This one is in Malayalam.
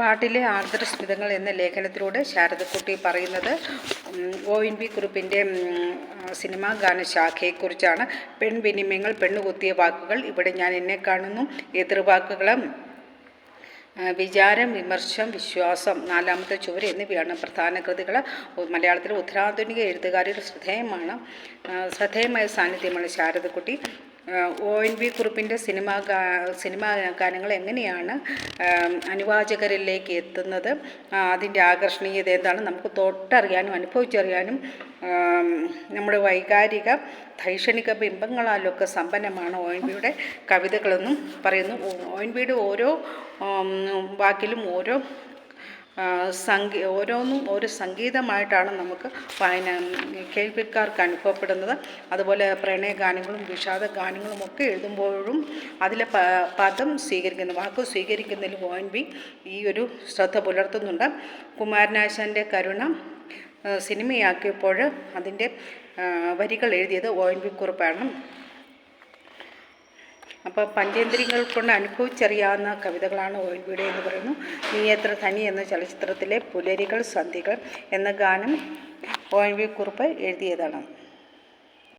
പാട്ടിലെ ആർദ്രസ്മിതങ്ങൾ എന്ന ലേഖനത്തിലൂടെ ശാരദക്കുട്ടി പറയുന്നത് ONV കുറുപ്പിൻ്റെ സിനിമാ ഗാനശാഖയെക്കുറിച്ചാണ്. പെൺവിനിമയങ്ങൾ, പെണ്ണുകുത്തിയ വാക്കുകൾ, ഇവിടെ ഞാൻ എന്നെ കാണുന്നു, എതിർവാക്കുകളും, വിചാരം, വിമർശം, വിശ്വാസം, നാലാമത്തെ ചുവര് എന്നിവയാണ് പ്രധാന കൃതികൾ. മലയാളത്തിലെ ഉത്തരാധുനിക എഴുത്തുകാരിയുടെ ശ്രദ്ധേയമായ സാന്നിധ്യമാണ് ശാരദക്കുട്ടി. ONV കുറുപ്പിൻ്റെ സിനിമാ ഗാനങ്ങൾ എങ്ങനെയാണ് അനുവാചകരിലേക്ക് എത്തുന്നത്, അതിൻ്റെ ആകർഷണീയത എന്താണ്, നമുക്ക് തൊട്ടറിയാനും അനുഭവിച്ചറിയാനും നമ്മുടെ വൈകാരിക ധൈഷണിക ബിംബങ്ങളാലൊക്കെ സമ്പന്നമാണ് ONVയുടെ കവിതകളെന്നും പറയുന്നു. ONVയുടെ ഓരോ വാക്കിലും ഓരോന്നും ഒരു സംഗീതമായിട്ടാണ് നമുക്ക് കേൾവിക്കാർക്ക് അനുഭവപ്പെടുന്നത്. അതുപോലെ പ്രണയഗാനങ്ങളും വിഷാദ ഗാനങ്ങളും ഒക്കെ എഴുതുമ്പോഴും അതിലെ വാക്ക് സ്വീകരിക്കുന്നതിൽ ONV ഈ ഒരു ശ്രദ്ധ പുലർത്തുന്നുണ്ട്. കുമാരനാശാൻ്റെ കരുണ സിനിമയാക്കിയപ്പോൾ അതിൻ്റെ വരികൾ എഴുതിയത് ONV കുറുപ്പാണ്. അപ്പോൾ പഞ്ചേന്ദ്രിയങ്ങൾ കൊണ്ട് അനുഭവിച്ചറിയാവുന്ന കവിതകളാണ് ONVയുടെ എന്ന് പറയുന്നു. നീ എത്ര ധനി എന്ന ചലച്ചിത്രത്തിലെ പുലരികൾ സന്ധികൾ എന്ന ഗാനം ONV കുറുപ്പ് എഴുതിയതാണ്.